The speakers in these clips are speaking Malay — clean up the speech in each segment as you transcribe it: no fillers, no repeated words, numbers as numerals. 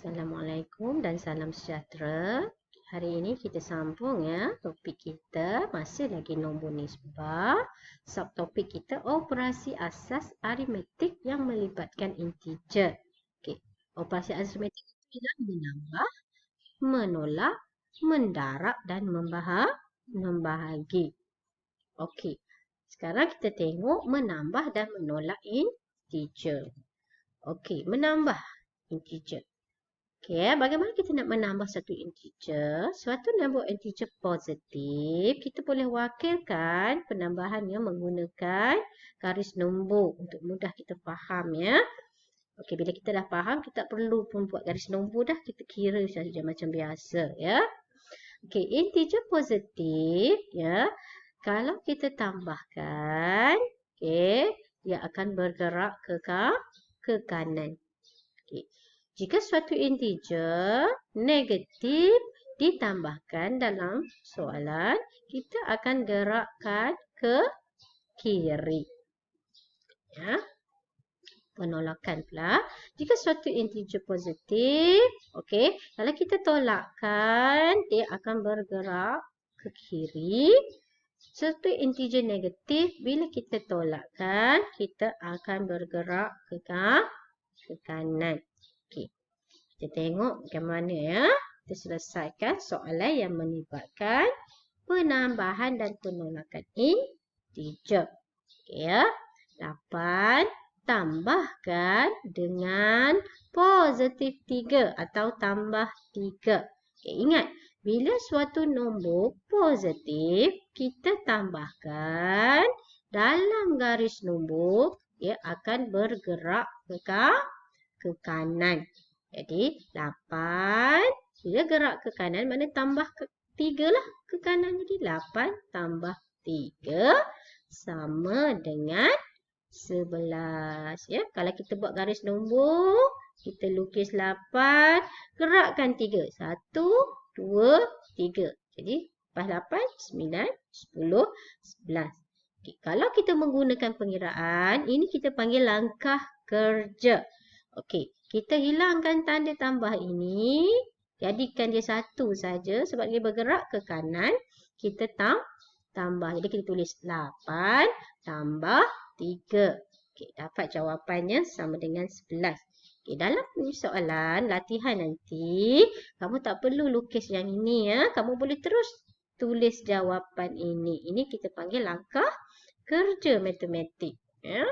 Assalamualaikum dan salam sejahtera. Hari ini kita sambung ya. Topik kita masih lagi nombor nisbah. Subtopik kita operasi asas aritmetik yang melibatkan integer. Okey. Operasi aritmetik itu ialah menambah, menolak, mendarab dan membahagi. Okey. Sekarang kita tengok menambah dan menolak integer. Okey, menambah integer. Okay, bagaimana kita nak menambah satu integer? Suatu nombor integer positif, kita boleh wakilkan penambahannya menggunakan garis nombor untuk mudah kita faham ya. Okey, bila kita dah faham, kita tak perlu pun buat garis nombor dah. Kita kira saja macam biasa ya. Okey, integer positif ya. Kalau kita tambahkan, okey, dia akan bergerak ke kanan. Okey. Jika suatu integer negatif ditambahkan dalam soalan, kita akan gerakkan ke kiri. Ya. Penolakan pula. Jika suatu integer positif, okey, kalau kita tolakkan, dia akan bergerak ke kiri. Suatu integer negatif, bila kita tolakkan, kita akan bergerak ke kanan. Okey. Kita tengok bagaimana ya. Kita selesaikan soalan yang melibatkan penambahan dan penolakan integer. Okey ya. 8 tambahkan dengan positif 3 atau tambah 3. Okey, ingat, bila suatu nombor positif, kita tambahkan dalam garis nombor, dia akan bergerak ke kanan. Jadi 8 bila gerak ke kanan, mana tambah 3 lah ke kanan. Jadi 8 tambah 3 sama dengan 11. Ya, kalau kita buat garis nombor, kita lukis 8, gerakkan 3. 1, 2, 3. Jadi lepas 8, 9, 10, 11. Okay, kalau kita menggunakan pengiraan, ini kita panggil langkah kerja. Okey, kita hilangkan tanda tambah ini. Jadikan dia satu saja sebab dia bergerak ke kanan. Kita tambah. Jadi kita tulis 8 tambah 3. Okey, dapat jawapannya sama dengan 11. Okey, dalam soalan latihan nanti, kamu tak perlu lukis yang ini ya. Kamu boleh terus tulis jawapan ini. Ini kita panggil langkah kerja matematik. Ya.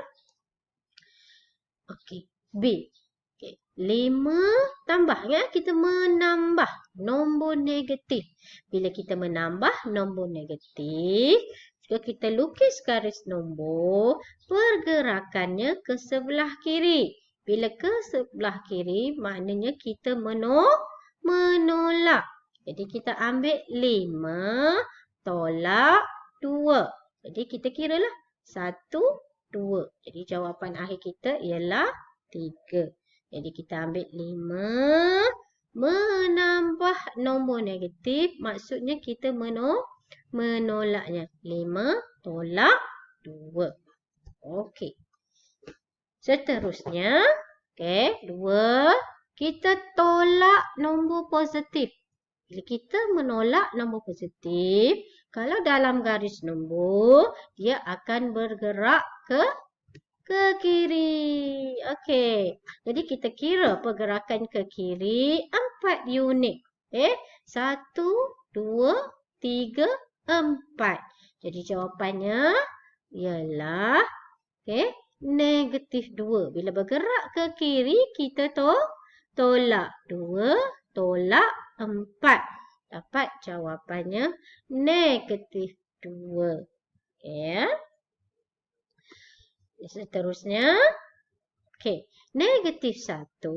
Okey, B. Okay. 5 tambah ya. Kita menambah nombor negatif. Bila kita menambah nombor negatif, jika kita lukis garis nombor, pergerakannya ke sebelah kiri. Bila ke sebelah kiri, maknanya kita menolak. Jadi kita ambil 5 tolak 2. Jadi kita kiralah 1, 2. Jadi jawapan akhir kita ialah 3. Jadi kita ambil 5 menambah nombor negatif. Maksudnya kita menolaknya. 5 tolak 2. Okey. Seterusnya. Okey. 2. Kita tolak nombor positif. Bila kita menolak nombor positif, kalau dalam garis nombor, dia akan bergerak ke kiri. Okey. Jadi kita kira pergerakan ke kiri 4 unit. 1, 2, 3, 4. Jadi jawapannya ialah negatif 2. Bila bergerak ke kiri, kita tolak 2, tolak 4. Dapat jawapannya negatif 2. Ya. Seterusnya. Okey. Negatif 1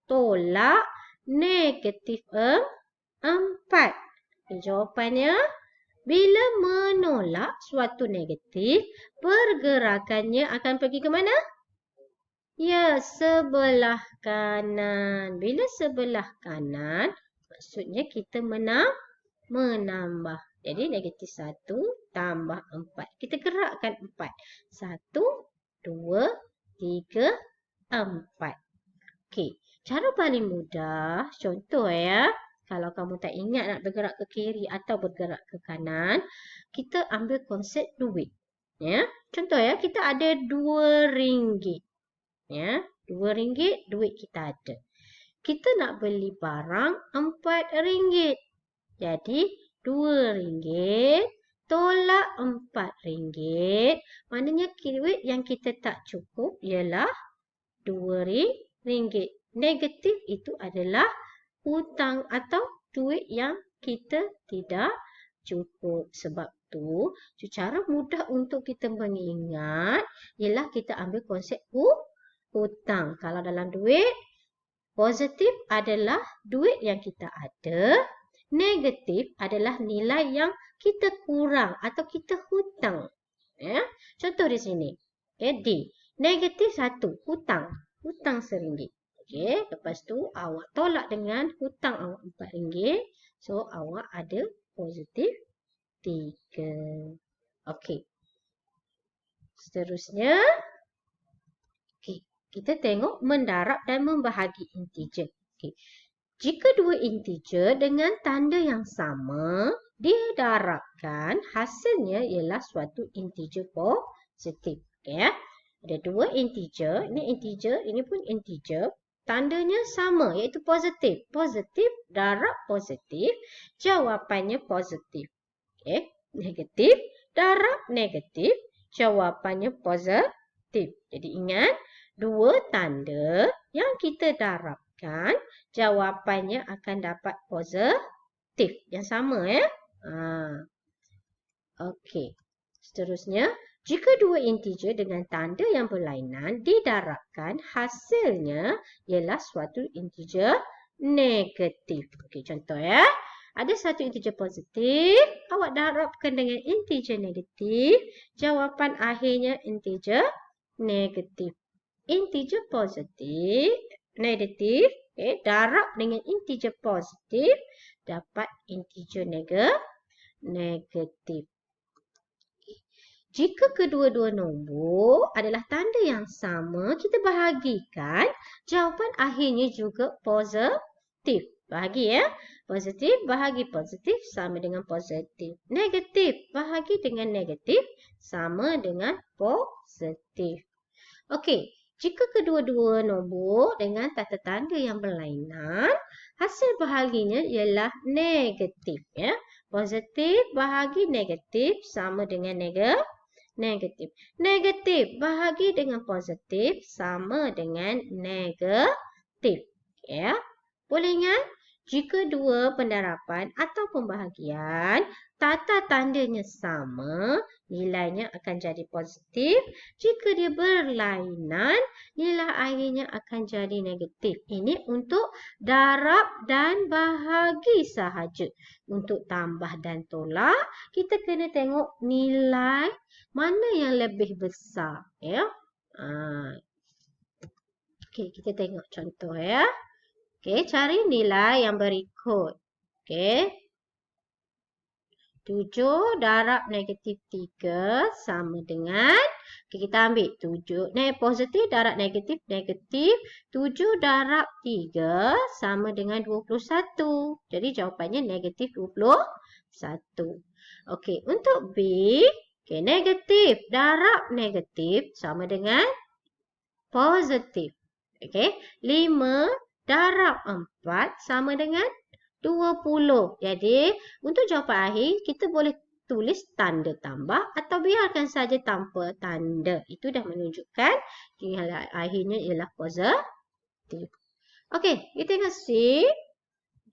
tolak negatif 4. Jawapannya, bila menolak suatu negatif, pergerakannya akan pergi ke mana? Ya, sebelah kanan. Bila sebelah kanan, maksudnya kita menambah. Jadi negatif 1 tambah 4. Kita gerakkan 4. 1, 2, 3, 4. Okey. Cara paling mudah, contoh ya, kalau kamu tak ingat nak bergerak ke kiri atau bergerak ke kanan, kita ambil konsep duit. Ya, contoh ya, kita ada RM2. Ya, RM2 duit kita ada. Kita nak beli barang RM4. Jadi, RM2 tolak RM4. Maknanya duit yang kita tak cukup ialah RM2. Negatif itu adalah hutang atau duit yang kita tidak cukup. Sebab tu, cara mudah untuk kita mengingat ialah kita ambil konsep hutang. Kalau dalam duit, positif adalah duit yang kita ada. Negatif adalah nilai yang kita kurang atau kita hutang. Ya? Contoh di sini. Okay, D. Negatif 1, hutang. Hutang RM1. Okey, lepas tu awak tolak dengan hutang awak RM4. So, awak ada positif 3. Okey. Seterusnya, okey, kita tengok mendarab dan membahagi integer. Okey. Jika dua integer dengan tanda yang sama didarabkan, hasilnya ialah suatu integer positif. Okey ya. Ada dua integer, ini pun integer. Tandanya sama iaitu positif. Positif darab positif, jawapannya positif. Okay. Negatif darab negatif, jawapannya positif. Jadi ingat, dua tanda yang kita darabkan, jawapannya akan dapat positif. Yang sama ya. Okey. Seterusnya, jika dua integer dengan tanda yang berlainan didarabkan, hasilnya ialah suatu integer negatif. Okey, contoh ya. Ada satu integer positif, awak darabkan dengan integer negatif, jawapan akhirnya integer negatif. Integer positif, negatif, darab dengan integer positif, dapat integer negatif. Jika kedua-dua nombor adalah tanda yang sama, kita bahagikan, jawapan akhirnya juga positif. Bahagi ya. Positif bahagi positif sama dengan positif. Negatif bahagi dengan negatif sama dengan positif. Okey, jika kedua-dua nombor dengan tanda-tanda yang berlainan, hasil bahaginya ialah negatif ya. Positif bahagi negatif sama dengan negatif. Negatif bahagi dengan positif sama dengan negatif. Ya. Boleh ingat? Jika dua pendarapan atau pembahagian tata tandanya sama, nilainya akan jadi positif. Jika dia berlainan, nilai akhirnya akan jadi negatif. Ini untuk darab dan bahagi sahaja. Untuk tambah dan tolak, kita kena tengok nilai mana yang lebih besar. Ya. Okey, kita tengok contoh ya. Okey, cari nilai yang berikut. Okey. 7 darab negatif 3 sama dengan, okay, kita ambil 7, positif darab negatif, negatif. 7 darab 3 sama dengan 21. Jadi jawapannya negatif 21. Okey, untuk B, okay, negatif darab negatif sama dengan positif. Okey, 5 darab 4 sama dengan 20. Jadi, untuk jawapan akhir, kita boleh tulis tanda tambah atau biarkan saja tanpa tanda. Itu dah menunjukkan nilai akhirnya ialah positif. Okey, kita tengok C.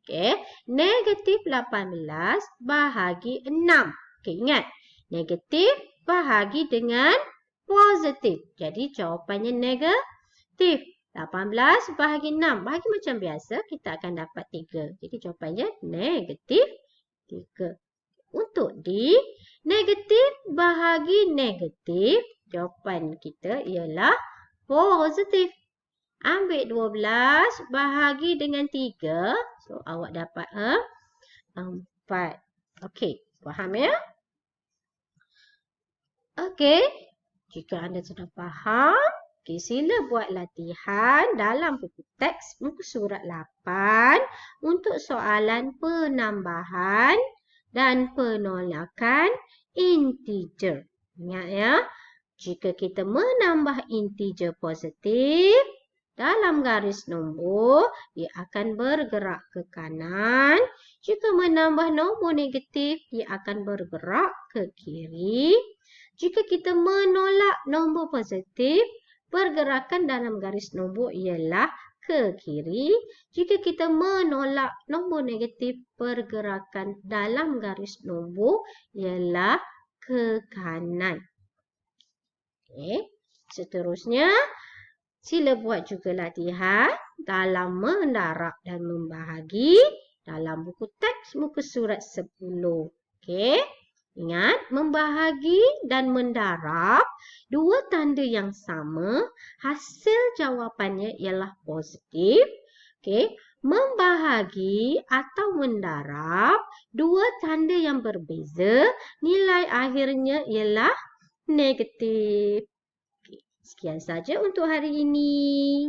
Okey, negatif 18 bahagi 6. Okey, ingat. Negatif bahagi dengan positif. Jadi, jawapannya negatif. 18 bahagi 6. Bahagi macam biasa, kita akan dapat 3. Jadi, jawapannya negatif 3. Untuk D, negatif bahagi negatif, jawapan kita ialah positif. Ambil 12 bahagi dengan 3. So, awak dapat 4. Okey, faham ya? Okey, jika anda sudah faham, Okey, sila buat latihan dalam buku teks muka surat 8 untuk soalan penambahan dan penolakan integer. Ingat ya, jika kita menambah integer positif dalam garis nombor, dia akan bergerak ke kanan. Jika menambah nombor negatif, dia akan bergerak ke kiri. Jika kita menolak nombor positif, pergerakan dalam garis nombor ialah ke kiri. Jika kita menolak nombor negatif, pergerakan dalam garis nombor ialah ke kanan. Okay. Seterusnya, sila buat juga latihan dalam mendarab dan membahagi dalam buku teks muka surat 10. Okay. Ingat, membahagi dan mendarab dua tanda yang sama, hasil jawapannya ialah positif. Okay. Membahagi atau mendarab dua tanda yang berbeza, nilai akhirnya ialah negatif. Okay. Sekian saja untuk hari ini.